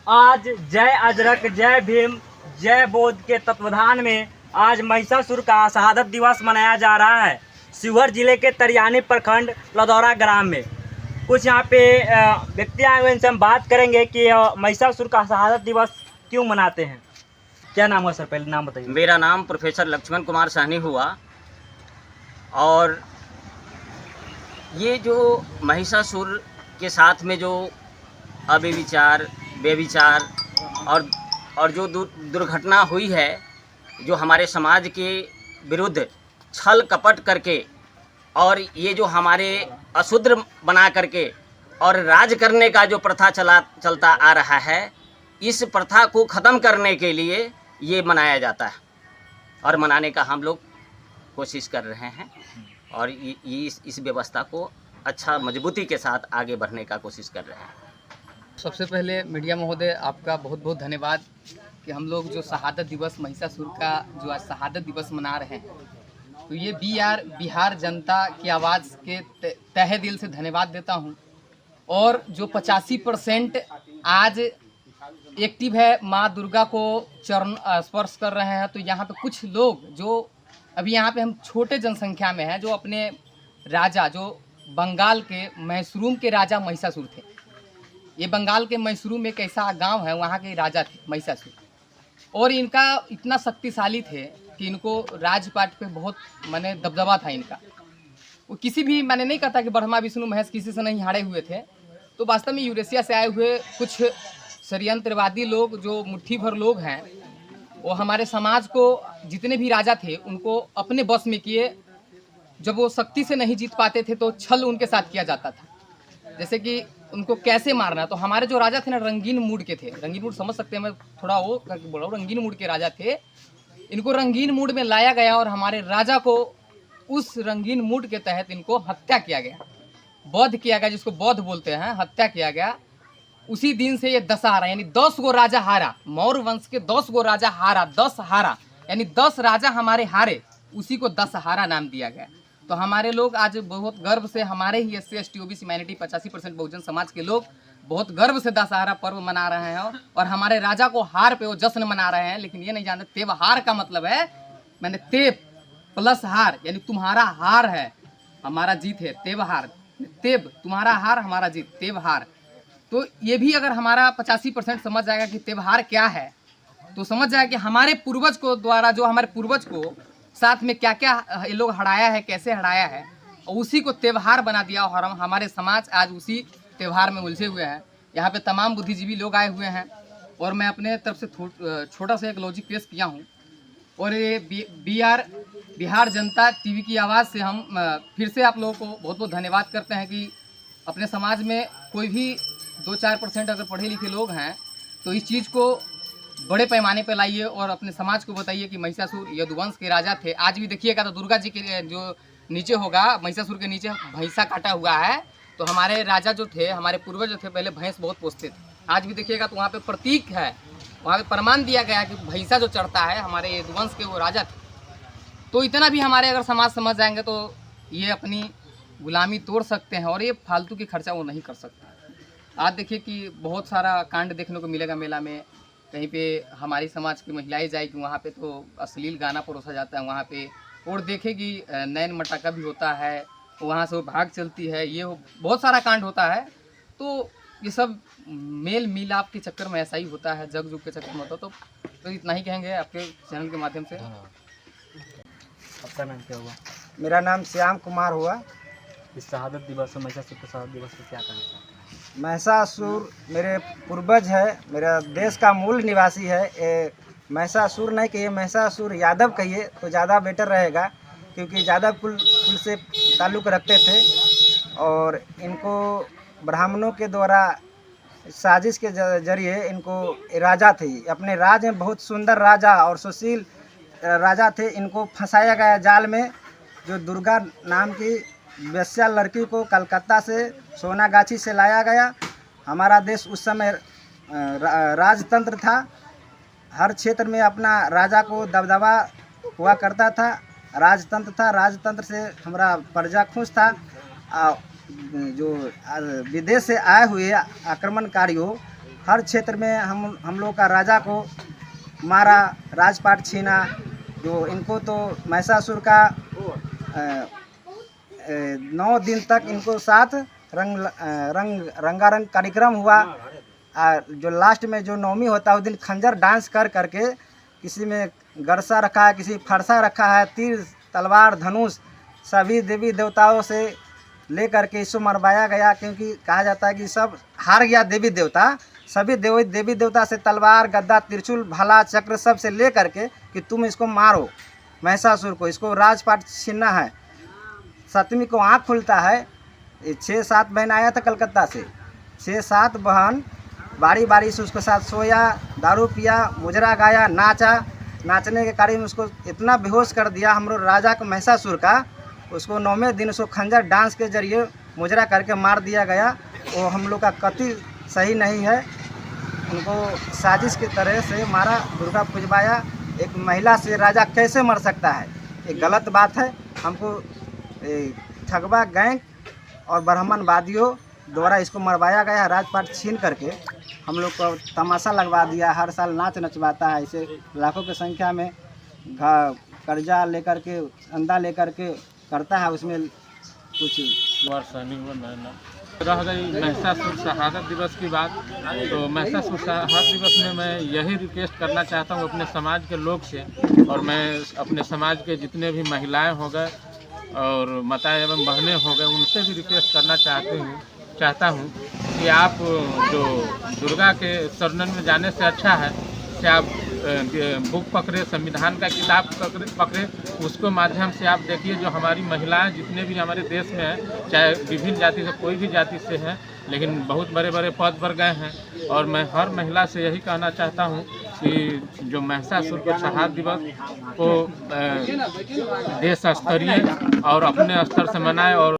आज जय अजरक, जय भीम, जय बौद्ध के तत्वाधान में आज महिषासुर का शहादत दिवस मनाया जा रहा है शिवहर जिले के तरियानी प्रखंड लदौरा ग्राम में। कुछ यहाँ पे व्यक्ति आए हुए, इनसे हम बात करेंगे कि महिषासुर का शहादत दिवस क्यों मनाते हैं। क्या नाम है सर? पहले नाम बताइए। मेरा नाम प्रोफेसर लक्ष्मण कुमार साहनी हुआ। और ये जो महिषासुर के साथ में जो अव्यभिचार, व्यभिचार और जो दुर्घटना हुई है, जो हमारे समाज के विरुद्ध छल कपट करके और ये जो हमारे अशूद्र बना करके और राज करने का जो प्रथा चलता आ रहा है, इस प्रथा को ख़त्म करने के लिए ये मनाया जाता है और मनाने का हम लोग कोशिश कर रहे हैं और इस व्यवस्था को अच्छा मजबूती के साथ आगे बढ़ने का कोशिश कर रहे हैं। सबसे पहले मीडिया महोदय, आपका बहुत बहुत धन्यवाद कि हम लोग जो शहादत दिवस महिषासुर का जो आज शहादत दिवस मना रहे हैं, तो ये बिहार जनता की आवाज़ के तहे दिल से धन्यवाद देता हूँ। और जो 85% आज एक्टिव है, माँ दुर्गा को चरण स्पर्श कर रहे हैं, तो यहाँ पे कुछ लोग जो अभी यहाँ पे हम छोटे जनसंख्या में हैं, जो अपने राजा, जो बंगाल के मैसूरुम के राजा महिषासुर थे। ये बंगाल के मैसूरुम एक ऐसा गांव है, वहाँ के राजा थे महिषासुर, और इनका इतना शक्तिशाली थे कि इनको राजपाट पे बहुत माने दबदबा था इनका। वो किसी भी मैंने नहीं कहता कि ब्रह्मा विष्णु महेश किसी से नहीं हारे हुए थे। तो वास्तव में यूरेशिया से आए हुए कुछ षड्यंत्रवादी लोग, जो मुट्ठी भर लोग हैं, वो हमारे समाज को, जितने भी राजा थे उनको अपने बस में किए। जब वो शक्ति से नहीं जीत पाते थे तो छल उनके साथ किया जाता था, जैसे कि उनको कैसे मारना। तो हमारे जो राजा थे ना, रंगीन मूड के थे। रंगीन मूड समझ सकते हैं, मैं थोड़ा वो करके बोल रहा हूँ, रंगीन मूड के राजा थे। इनको रंगीन मूड में लाया गया और हमारे राजा को उस रंगीन मूड के तहत इनको हत्या किया गया, वध किया गया, जिसको बौद्ध बोलते हैं, हत्या किया गया। उसी दिन से ये दशहरा, यानी 10 गो राजा हारा, मौर्य वंश के 10 गो राजा हारा, 10 हारा, यानी 10 राजा हमारे हारे, उसी को दशहरा नाम दिया गया। तो हमारे लोग आज बहुत गर्व से, हमारे ही SC ST OBC minority 85% Bahujan Samaj के लोग बहुत गर्व से दशहरा पर्व मना रहे हैं और हमारे राजा को हार पे वो जश्न मना रहे हैं। लेकिन ये नहीं जानते त्योहार का मतलब है, मैंने तेब प्लस हार, यानी तुम्हारा हार है हमारा जीत है, त्योहार। तेब तुम्हारा हार हमारा जीत, त्योहार। तो ये भी अगर हमारा 85% समझ जाएगा कि त्योहार क्या है, तो समझ जाएगा कि हमारे पूर्वज को द्वारा, जो हमारे पूर्वज को साथ में क्या क्या ये लोग हराया है, कैसे हराया है, और उसी को त्यौहार बना दिया। और हमारे समाज आज उसी त्यौहार में उलझे हुए हैं। यहाँ पे तमाम बुद्धिजीवी लोग आए हुए हैं और मैं अपने तरफ से छोटा सा एक लॉजिक पेश किया हूँ। और ये बिहार जनता TV की आवाज़ से हम फिर से आप लोगों को बहुत बहुत धन्यवाद करते हैं कि अपने समाज में कोई भी 2-4% अगर पढ़े लिखे लोग हैं तो इस चीज़ को बड़े पैमाने पर लाइए और अपने समाज को बताइए कि महिषासुर यदुवंश के राजा थे। आज भी देखिएगा तो दुर्गा जी के जो नीचे होगा, महिषासुर के नीचे भैंसा काटा हुआ है। तो हमारे राजा जो थे, हमारे पूर्वज जो थे, पहले भैंस बहुत पोसते थे। आज भी देखिएगा तो वहाँ पे प्रतीक है, वहाँ पे प्रमाण दिया गया है कि भैंसा जो चढ़ता है, हमारे यदुवंश के वो राजा थे। तो इतना भी हमारे अगर समाज समझ जाएंगे तो ये अपनी गुलामी तोड़ सकते हैं और ये फालतू की खर्चा वो नहीं कर सकते। आज देखिए कि बहुत सारा कांड देखने को मिलेगा मेला में। कहीं पे हमारी समाज की महिलाएं जाएगी, वहाँ पे तो अश्लील गाना परोसा जाता है वहाँ पे, और देखेगी नैन मटाका भी होता है, वहाँ से वो भाग चलती है, ये बहुत सारा कांड होता है। तो ये सब मेल मिलाप के चक्कर में ऐसा ही होता है, जग जुग के चक्कर में होता है। तो इतना ही कहेंगे आपके चैनल के माध्यम से। आपका नाम क्या हुआ? मेरा नाम श्याम कुमार हुआ। इस शहादत दिवस, महिषासुर के शहादत दिवस को क्या कहना चाहते हैं? महिषासुर मेरे पूर्वज है, मेरा देश का मूल निवासी है। ये महिषासुर नहीं कहिए, महिषासुर यादव कहिए तो ज़्यादा बेटर रहेगा, क्योंकि यादव कुल से ताल्लुक़ रखते थे और इनको ब्राह्मणों के द्वारा साजिश के जरिए इनको राजा थे। अपने राज में बहुत सुंदर राजा और सुशील राजा थे। इनको फंसाया गया जाल में। जो दुर्गा नाम की वेश्या लड़की को कलकत्ता से सोनागाछी से लाया गया। हमारा देश उस समय राजतंत्र था, हर क्षेत्र में अपना राजा को दबदबा हुआ करता था, राजतंत्र था। राजतंत्र से हमारा प्रजा खुश था। जो विदेश से आए हुए आक्रमणकारियों हर क्षेत्र में हम लोग का राजा को मारा, राजपाट छीना। जो इनको तो महिषासुर का 9 दिन तक इनको साथ रंगारंग कार्यक्रम हुआ। जो लास्ट में जो नवमी होता है उस दिन खंजर डांस कर करके, किसी में गरसा रखा है, किसी फरसा रखा है, तीर तलवार धनुष सभी देवी देवताओं से ले करके इसको मरवाया गया। क्योंकि कहा जाता है कि सब हार गया देवी देवता, सभी देवी देवता से तलवार गद्दा त्रिशूल भाला चक्र सब से ले करके कि तुम इसको मारो महिषासुर को, इसको राजपाट छीनना है। 7वीं को आँख खुलता है। 6-7 बहन आया था कलकत्ता से, 6-7 बहन बारी बारी से उसके साथ सोया, दारू पिया, मुजरा गाया, नाचा। नाचने के कारण उसको इतना बेहोश कर दिया हम लोग राजा को महिषासुर का, उसको 9वें दिन उसको खंजर डांस के जरिए मुजरा करके मार दिया गया। वो हम लोग का कति सही नहीं है, उनको साजिश की तरह से मारा, दुर्गा पूजवाया। एक महिला से राजा कैसे मर सकता है, ये गलत बात है। हमको ठगवा गैंग और ब्राह्मणवादियों द्वारा इसको मरवाया गया है। राजपाट छीन करके हम लोग को तमाशा लगवा दिया, हर साल नाच नचवाता है। इसे लाखों की संख्या में कर्जा लेकर के, अंदा लेकर के करता है। उसमें कुछ रह गई महिषासुर शहादत दिवस की बात, तो महिषासुर शहादत दिवस में मैं यही रिक्वेस्ट करना चाहता हूँ अपने समाज के लोग से, और मैं अपने समाज के जितने भी महिलाएं हो गए और माता एवं बहनें हो गए, उनसे भी रिक्वेस्ट करना चाहता हूँ कि आप जो दुर्गा के शरणन में जाने से अच्छा है कि आप बुक पकड़े, संविधान का किताब पकड़े, उसको माध्यम से आप देखिए जो हमारी महिलाएं जितने भी हमारे देश में हैं, चाहे विभिन्न जाति से कोई भी जाति से हैं, लेकिन बहुत बड़े बड़े पद पर गए हैं। और मैं हर महिला से यही कहना चाहता हूं कि जो महिषासुर के शहादत दिवस को देश स्तरीय और अपने स्तर से मनाएं और